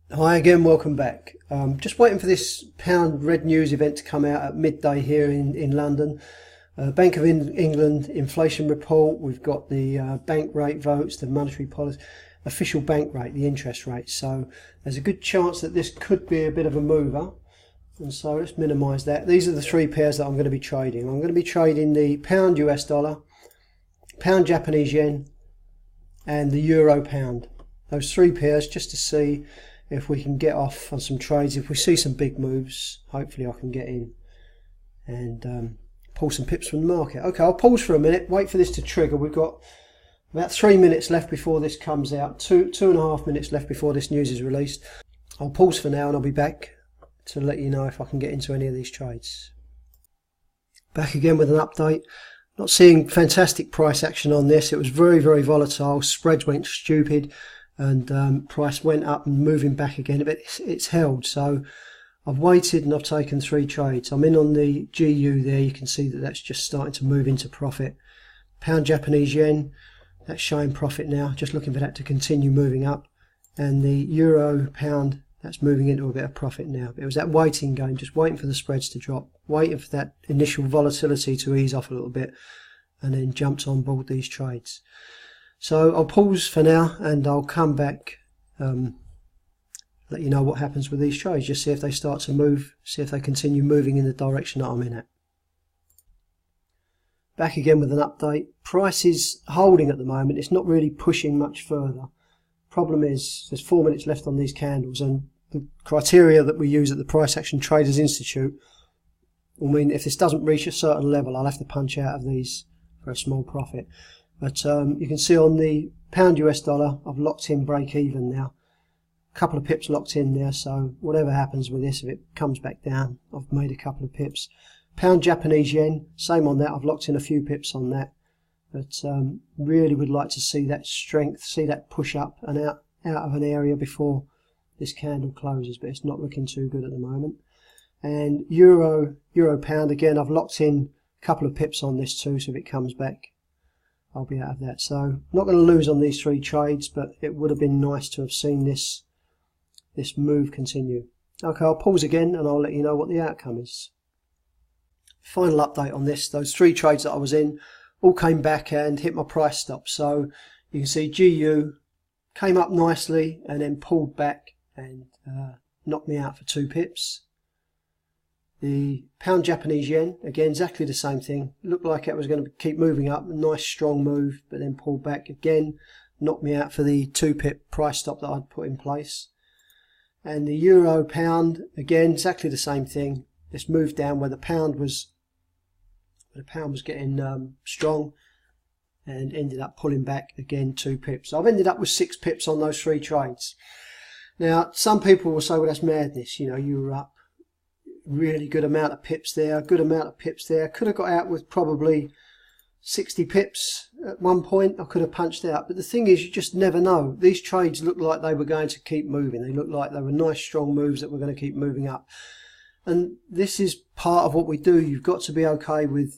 Hi again, welcome back. Just waiting for this pound red news event to come out at midday here in London. Bank of England inflation report, we've got the bank rate votes, the monetary policy, official bank rate, the interest rate. So there's a good chance that this could be a bit of a mover. And so let's minimise that. These are the three pairs that I'm going to be trading. I'm going to be trading the pound US dollar, pound Japanese yen, and the euro pound. Those three pairs just to see if we can get off on some trades. If we see some big moves, hopefully I can get in and pull some pips from the market. Okay, I'll pause for a minute, wait for this to trigger. We've got about 3 minutes left before this comes out, two and a half minutes left before this news is released. I'll pause for now and I'll be back to let you know if I can get into any of these trades. Back again with an update. Not seeing fantastic price action on this. It was very volatile. Spreads went stupid and price went up and moving back again, but it's held. So I've waited and I've taken 3 trades. I'm in on the GU there. You can see that that's just starting to move into profit. Pound Japanese yen, that's showing profit now, just looking for that to continue moving up. And the euro pound, that's moving into a bit of profit now. It was that waiting game, just waiting for the spreads to drop, waiting for that initial volatility to ease off a little bit, and then jumped on board these trades. So I'll pause for now and I'll come back, let you know what happens with these trades, just see if they start to move, see if they continue moving in the direction that I'm in at. Back again with an update. Price is holding at the moment, it's not really pushing much further. Problem is there's 4 minutes left on these candles, and the criteria that we use at the Price Action Traders Institute will mean if this doesn't reach a certain level, I'll have to punch out of these for a small profit. But you can see on the pound US dollar, I've locked in break even now. A couple of pips locked in there, so whatever happens with this, if it comes back down, I've made a couple of pips. Pound Japanese yen, same on that, I've locked in a few pips on that. But really would like to see that strength, see that push up and out of an area before this candle closes, but it's not looking too good at the moment. And euro pound, again, I've locked in a couple of pips on this too, so if it comes back, I'll be out of that. So not going to lose on these 3 trades, but it would have been nice to have seen this move continue. Okay, I'll pause again and I'll let you know what the outcome is. Final update on this, those 3 trades that I was in all came back and hit my price stop. So you can see GU came up nicely and then pulled back and knocked me out for 2 pips. The pound Japanese yen, again exactly the same thing, looked like it was going to keep moving up, a nice strong move, but then pulled back again, knocked me out for the 2 pip price stop that I'd put in place. And the euro pound, again exactly the same thing, this moved down where the pound was getting strong and ended up pulling back again 2 pips. So I've ended up with 6 pips on those 3 trades. Now some people will say, well, that's madness, you know, you were up really good amount of pips there, good amount of pips there. Could have got out with probably 60 pips at one point. I could have punched out, but the thing is, you just never know. These trades looked like they were going to keep moving. They looked like they were nice strong moves that were going to keep moving up, and this is part of what we do. You've got to be okay with,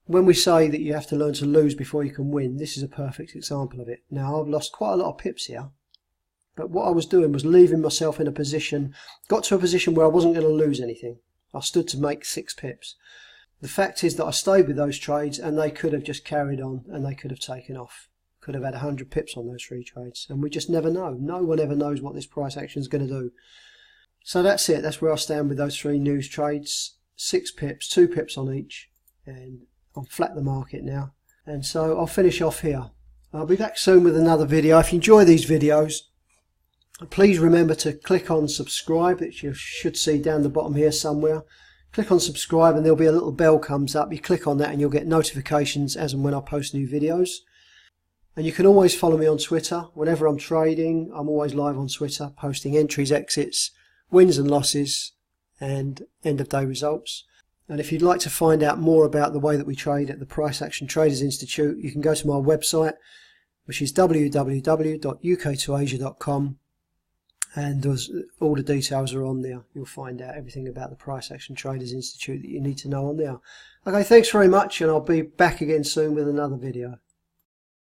when we say that you have to learn to lose before you can win, this is a perfect example of it. Now I've lost quite a lot of pips here, but what I was doing was leaving myself in a position, got to a position where I wasn't going to lose anything. I stood to make 6 pips. The fact is that I stayed with those trades and they could have just carried on and they could have taken off. Could have had 100 pips on those 3 trades, and we just never know. No one ever knows what this price action is going to do. So that's it. That's where I stand with those 3 news trades. 6 pips, 2 pips on each, and I'll flat the market now. And so I'll finish off here. I'll be back soon with another video. If you enjoy these videos, please remember to click on subscribe, which you should see down the bottom here somewhere. Click on subscribe and there'll be a little bell comes up. You click on that and you'll get notifications as and when I post new videos. And you can always follow me on Twitter. Whenever I'm trading, I'm always live on Twitter, posting entries, exits, wins and losses, and end of day results. And if you'd like to find out more about the way that we trade at the Price Action Traders Institute, you can go to my website, which is www.uk2asia.com. And all the details are on there. You'll find out everything about the Price Action Traders Institute that you need to know on there. Okay, thanks very much, and I'll be back again soon with another video.